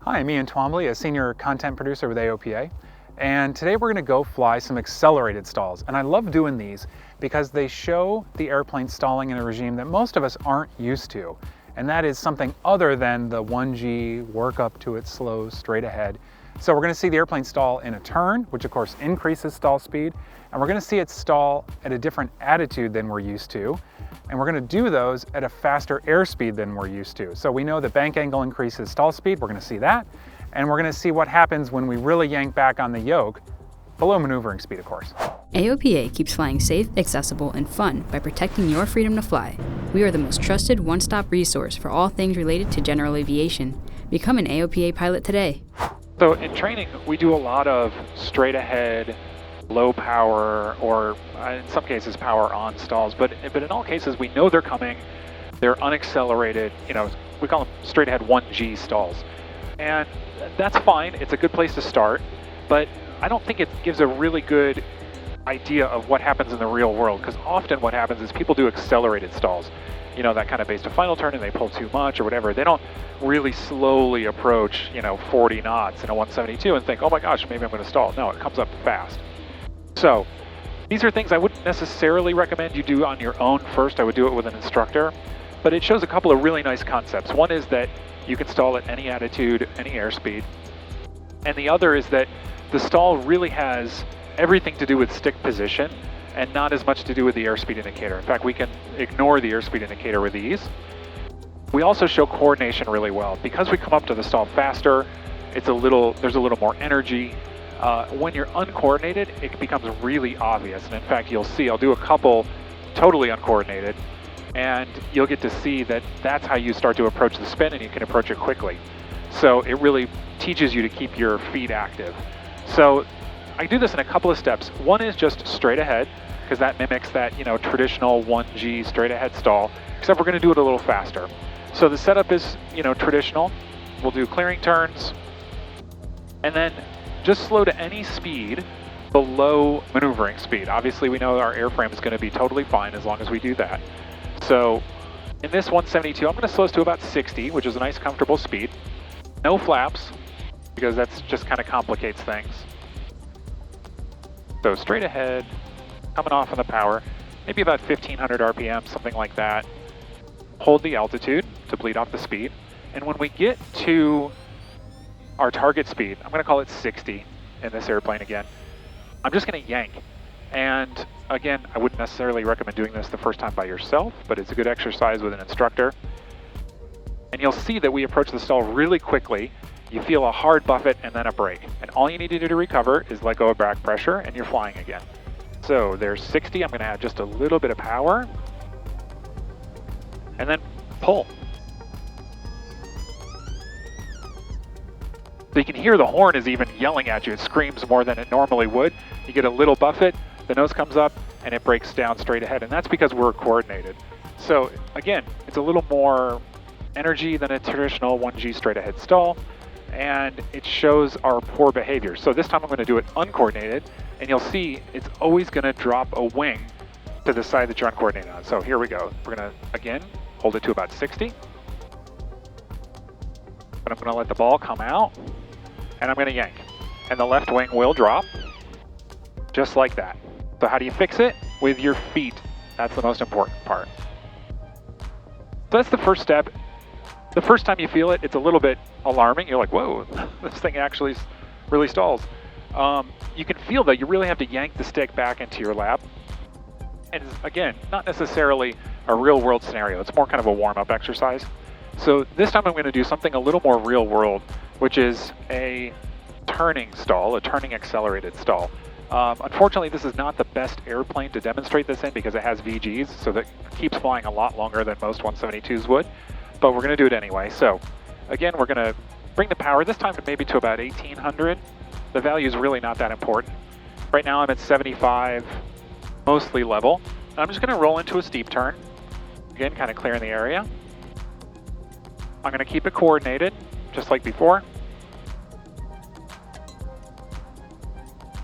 Hi, I'm Ian Twombly, a senior content producer with AOPA, and today we're going to go fly some accelerated stalls. And I love doing these because they show the airplane stalling in a regime that most of us aren't used to, and that is something other than the 1G, work up to it slow, straight ahead. So we're going to see the airplane stall in a turn, which of course increases stall speed, and we're going to see it stall at a different attitude than we're used to. And we're going to do those at a faster airspeed than we're used to. So we know the bank angle increases stall speed, we're going to see that. And we're going to see what happens when we really yank back on the yoke, below maneuvering speed, of course. AOPA keeps flying safe, accessible, and fun by protecting your freedom to fly. We are the most trusted one-stop resource for all things related to general aviation. Become an AOPA pilot today. So in training, we do a lot of straight ahead, low power, or in some cases power on stalls, but in all cases we know they're coming, they're unaccelerated, we call them straight ahead 1G stalls. And that's fine, it's a good place to start, but I don't think it gives a really good idea of what happens in the real world, because often what happens is people do accelerated stalls, that kind of base to final turn and they pull too much or whatever. They don't really slowly approach, 40 knots in a 172 and think, oh my gosh, maybe I'm going to stall. No, it comes up fast. So these are things I wouldn't necessarily recommend you do on your own first. I would do it with an instructor, but it shows a couple of really nice concepts. One is that you can stall at any attitude, any airspeed. And the other is that the stall really has everything to do with stick position and not as much to do with the airspeed indicator. In fact, we can ignore the airspeed indicator with ease. We also show coordination really well. Because we come up to the stall faster, there's a little more energy. When you're uncoordinated, it becomes really obvious. And in fact, you'll see, I'll do a couple totally uncoordinated, and you'll get to see that that's how you start to approach the spin, and you can approach it quickly. So it really teaches you to keep your feet active. So I do this in a couple of steps. One is just straight ahead, because that mimics that traditional 1G straight ahead stall, except we're going to do it a little faster. So the setup is traditional. We'll do clearing turns, and then just slow to any speed below maneuvering speed. Obviously, we know our airframe is going to be totally fine as long as we do that. So in this 172, I'm going to slow us to about 60, which is a nice, comfortable speed. No flaps, because that's just kind of complicates things. So straight ahead, coming off on the power, maybe about 1500 RPM, something like that. Hold the altitude to bleed off the speed. And when we get to our target speed, I'm going to call it 60 in this airplane again, I'm just going to yank. And again, I wouldn't necessarily recommend doing this the first time by yourself, but it's a good exercise with an instructor. And you'll see that we approach the stall really quickly. You feel a hard buffet and then a brake. And all you need to do to recover is let go of back pressure and you're flying again. So there's 60, I'm going to add just a little bit of power. And then pull. So you can hear the horn is even yelling at you. It screams more than it normally would. You get a little buffet, the nose comes up, and it breaks down straight ahead. And that's because we're coordinated. So again, it's a little more energy than a traditional 1G straight ahead stall, and it shows our poor behavior. So this time I'm going to do it uncoordinated, and you'll see it's always going to drop a wing to the side that you're uncoordinated on. So here we go. We're going to, again, hold it to about 60. But I'm going to let the ball come out, and I'm going to yank. And the left wing will drop, just like that. So how do you fix it? With your feet. That's the most important part. So that's the first step. The first time you feel it, it's a little bit alarming. You're like, whoa, this thing actually really stalls. You can feel that you really have to yank the stick back into your lap. And again, not necessarily a real world scenario. It's more kind of a warm-up exercise. So this time I'm going to do something a little more real world, which is a turning stall, a turning accelerated stall. Unfortunately, this is not the best airplane to demonstrate this in because it has VGs, so that keeps flying a lot longer than most 172s would, but we're going to do it anyway. So again, we're going to bring the power this time to maybe to about 1800. The value is really not that important. Right now I'm at 75, mostly level. And I'm just going to roll into a steep turn. Again, kind of clearing the area. I'm going to keep it coordinated, just like before.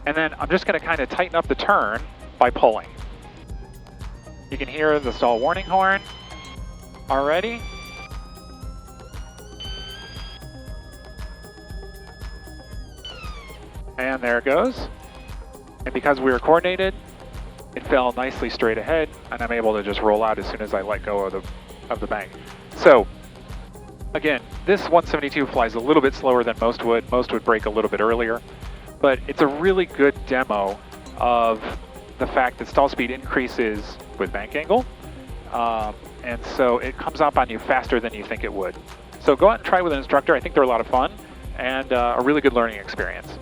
And then I'm just going to kind of tighten up the turn by pulling. You can hear the stall warning horn already. And there it goes. And because we were coordinated, it fell nicely straight ahead, and I'm able to just roll out as soon as I let go of the bank. So, again, this 172 flies a little bit slower than most would. Most would brake a little bit earlier, but it's a really good demo of the fact that stall speed increases with bank angle, and so it comes up on you faster than you think it would. So go out and try it with an instructor. I think they're a lot of fun and a really good learning experience.